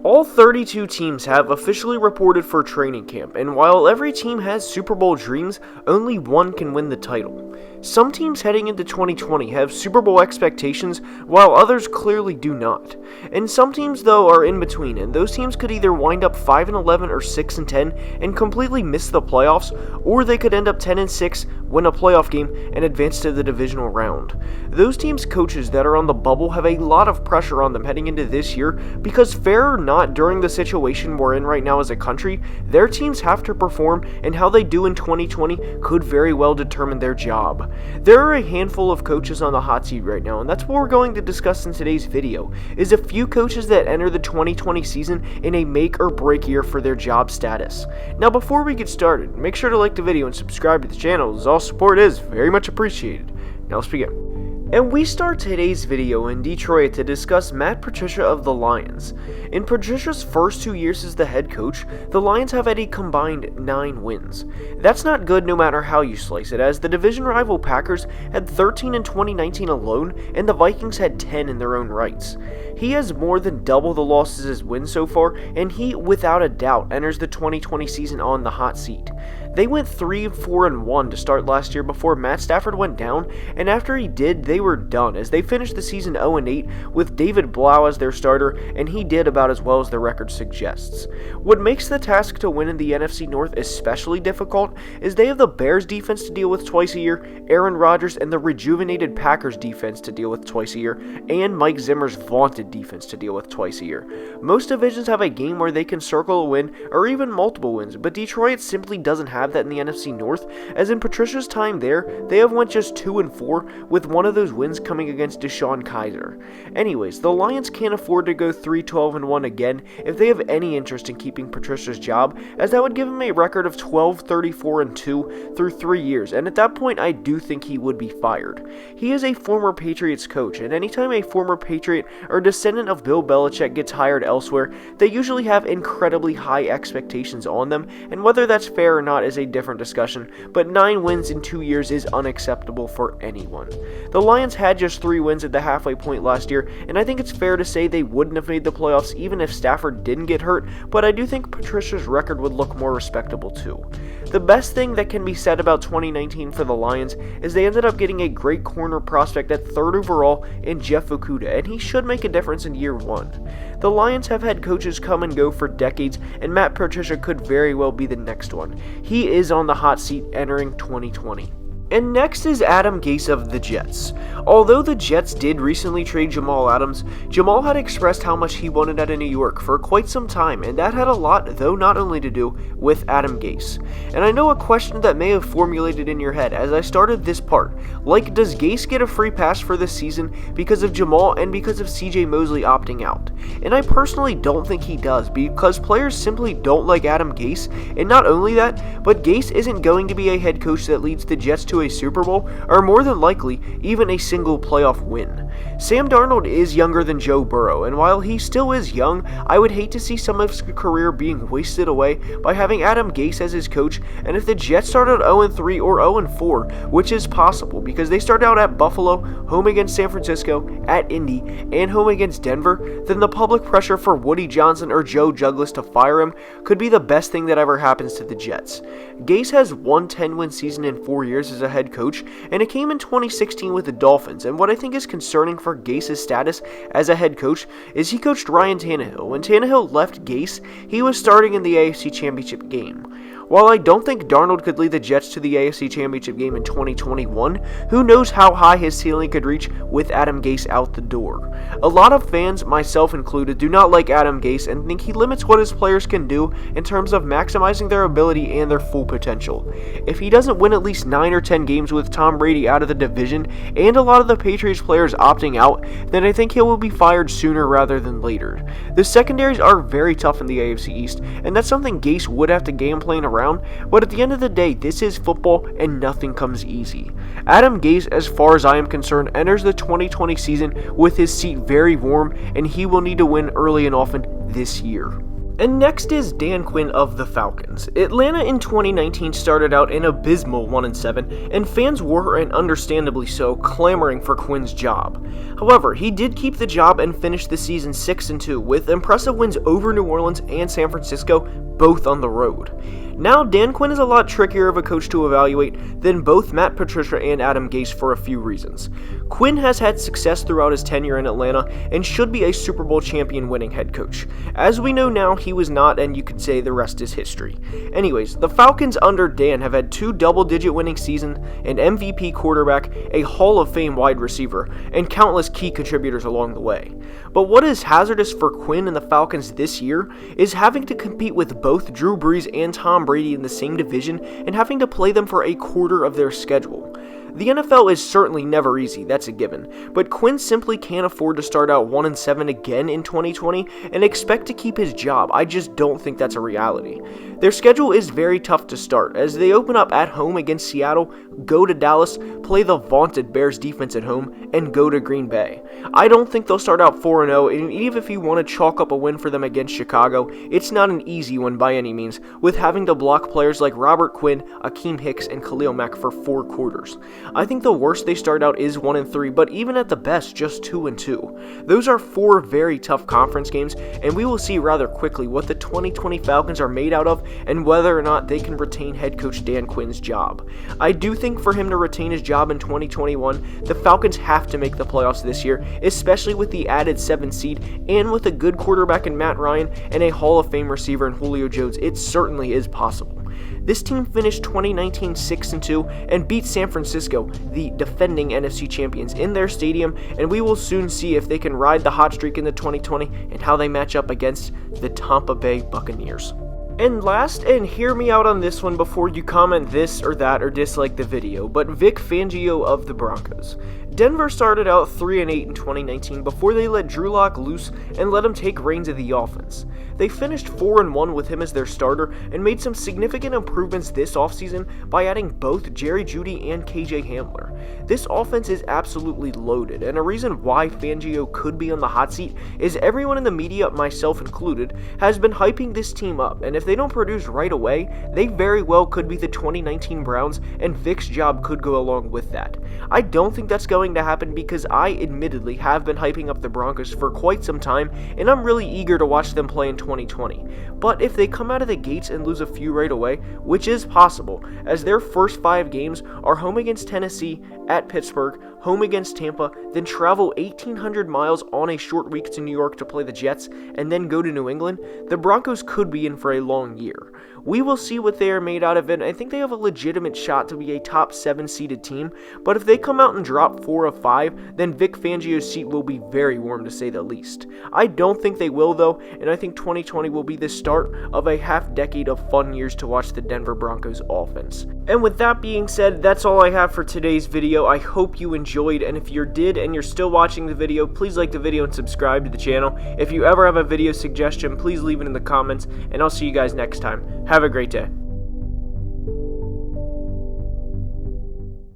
All 32 teams have officially reported for training camp, and while every team has Super Bowl dreams, only one can win the title. Some teams heading into 2020 have Super Bowl expectations, while others clearly do not. And some teams, though, are in between, and those teams could either wind up 5-11 or 6-10 and completely miss the playoffs, or they could end up 10-6, win a playoff game, and advance to the divisional round. Those teams' coaches that are on the bubble have a lot of pressure on them heading into this year because, fair or not, during the situation we're in right now as a country, their teams have to perform, and how they do in 2020 could very well determine their job. There are a handful of coaches on the hot seat right now, and that's what we're going to discuss in today's video, is a few coaches that enter the 2020 season in a make or break year for their job status. Now before we get started, make sure to like the video and subscribe to the channel, as all support is very much appreciated. Now let's begin. And we start today's video in Detroit to discuss Matt Patricia of the Lions. In Patricia's first 2 years as the head coach, the Lions have had a combined 9 wins. That's not good no matter how you slice it, as the division rival Packers had 13 in 2019 alone, and the Vikings had 10 in their own rights. He has more than double the losses as wins so far, and he, without a doubt, enters the 2020 season on the hot seat. They went 3-4-1 to start last year before Matt Stafford went down, and after he did, they were done, as they finished the season 0-8 with David Blau as their starter, and he did about as well as the record suggests. What makes the task to win in the NFC North especially difficult is they have the Bears defense to deal with twice a year, Aaron Rodgers and the rejuvenated Packers defense to deal with twice a year, and Mike Zimmer's vaunted defense to deal with twice a year. Most divisions have a game where they can circle a win, or even multiple wins, but Detroit simply doesn't have that in the NFC North, as in Patricia's time there, they have went just 2-4, with one of those wins coming against Deshaun Kaiser. Anyways, the Lions can't afford to go 3-12-1 again if they have any interest in keeping Patricia's job, as that would give him a record of 12-34-2 through 3 years, and at that point I do think he would be fired. He is a former Patriots coach, and anytime a former Patriot or descendant of Bill Belichick gets hired elsewhere, they usually have incredibly high expectations on them, and whether that's fair or not is a different discussion, but 9 wins in 2 years is unacceptable for anyone. The Lions had just 3 wins at the halfway point last year, and I think it's fair to say they wouldn't have made the playoffs even if Stafford didn't get hurt, but I do think Patricia's record would look more respectable too. The best thing that can be said about 2019 for the Lions is they ended up getting a great corner prospect at 3rd overall in Jeff Okudah, and he should make a difference in year 1. The Lions have had coaches come and go for decades, and Matt Patricia could very well be the next one. He is on the hot seat entering 2020. And next is Adam Gase of the Jets. Although the Jets did recently trade Jamal Adams, Jamal had expressed how much he wanted out of New York for quite some time, and that had a lot, though not only to do, with Adam Gase. And I know a question that may have formulated in your head as I started this part, like, does Gase get a free pass for this season because of Jamal and because of CJ Mosley opting out? And I personally don't think he does, because players simply don't like Adam Gase, and not only that, but Gase isn't going to be a head coach that leads the Jets to a Super Bowl, or more than likely, even a single playoff win. Sam Darnold is younger than Joe Burrow, and while he still is young, I would hate to see some of his career being wasted away by having Adam Gase as his coach, and if the Jets started 0-3 or 0-4, which is possible because they start out at Buffalo, home against San Francisco, at Indy, and home against Denver, then the public pressure for Woody Johnson or Joe Juggless to fire him could be the best thing that ever happens to the Jets. Gase has one 10-win season in 4 years as a head coach, and it came in 2016 with the Dolphins, and what I think is concerning for Gase's status as a head coach is he coached Ryan Tannehill. When Tannehill left Gase, he was starting in the AFC Championship game. While I don't think Darnold could lead the Jets to the AFC Championship game in 2021, who knows how high his ceiling could reach with Adam Gase out the door. A lot of fans, myself included, do not like Adam Gase and think he limits what his players can do in terms of maximizing their ability and their full potential. If he doesn't win at least 9 or 10 games with Tom Brady out of the division and a lot of the Patriots players opting out, then I think he will be fired sooner rather than later. The secondaries are very tough in the AFC East, and that's something Gase would have to game plan around, but at the end of the day, this is football and nothing comes easy. Adam Gase, as far as I am concerned, enters the 2020 season with his seat very warm, and he will need to win early and often this year. And next is Dan Quinn of the Falcons. Atlanta in 2019 started out an abysmal 1-7, and fans were, and understandably so, clamoring for Quinn's job. However, he did keep the job and finished the season 6-2, with impressive wins over New Orleans and San Francisco, both on the road. Now, Dan Quinn is a lot trickier of a coach to evaluate than both Matt Patricia and Adam Gase for a few reasons. Quinn has had success throughout his tenure in Atlanta and should be a Super Bowl champion winning head coach. As we know now, he was not, and you could say the rest is history. Anyways, the Falcons under Dan have had 2 double-digit winning seasons, an MVP quarterback, a Hall of Fame wide receiver, and countless key contributors along the way. But what is hazardous for Quinn and the Falcons this year is having to compete with both Drew Brees and Tom Brady in the same division and having to play them for a quarter of their schedule. The NFL is certainly never easy, that's a given, but Quinn simply can't afford to start out 1-7 again in 2020 and expect to keep his job. I just don't think that's a reality. Their schedule is very tough to start, as they open up at home against Seattle, go to Dallas, play the vaunted Bears defense at home, and go to Green Bay. I don't think they'll start out 4-0, and even if you want to chalk up a win for them against Chicago, it's not an easy one by any means, with having to block players like Robert Quinn, Akeem Hicks, and Khalil Mack for 4 quarters. I think the worst they start out is 1-3, but even at the best, just 2-2. Those are 4 very tough conference games, and we will see rather quickly what the 2020 Falcons are made out of and whether or not they can retain head coach Dan Quinn's job. I do think for him to retain his job in 2021, the Falcons have to make the playoffs this year, especially with the added 7th seed and with a good quarterback in Matt Ryan and a Hall of Fame receiver in Julio Jones. It certainly is possible. This team finished 2019 6-2 and beat San Francisco, the defending NFC champions, in their stadium, and we will soon see if they can ride the hot streak into 2020 and how they match up against the Tampa Bay Buccaneers. And last, and hear me out on this one before you comment this or that or dislike the video, but Vic Fangio of the Broncos. Denver started out 3-8 in 2019 before they let Drew Lock loose and let him take reins of the offense. They finished 4-1 with him as their starter and made some significant improvements this offseason by adding both Jerry Jeudy and KJ Hamler. This offense is absolutely loaded, and a reason why Fangio could be on the hot seat is everyone in the media, myself included, has been hyping this team up, and if they don't produce right away, they very well could be the 2019 Browns, and Vic's job could go along with that. I don't think that's going to happen because I admittedly have been hyping up the Broncos for quite some time, and I'm really eager to watch them play in 2020. But if they come out of the gates and lose a few right away, which is possible, as their first 5 games are home against Tennessee, at Pittsburgh, home against Tampa, then travel 1,800 miles on a short week to New York to play the Jets, and then go to New England, the Broncos could be in for a long year. We will see what they are made out of, and I think they have a legitimate shot to be a top 7 seeded team, but if they come out and drop 4 of 5, then Vic Fangio's seat will be very warm to say the least. I don't think they will though, and I think 2020 will be the start of a half decade of fun years to watch the Denver Broncos offense. And with that being said, that's all I have for today's video. I hope you enjoyed, and if you did and you're still watching the video, please like the video and subscribe to the channel. If you ever have a video suggestion, please leave it in the comments, and I'll see you guys next time. Have a great day.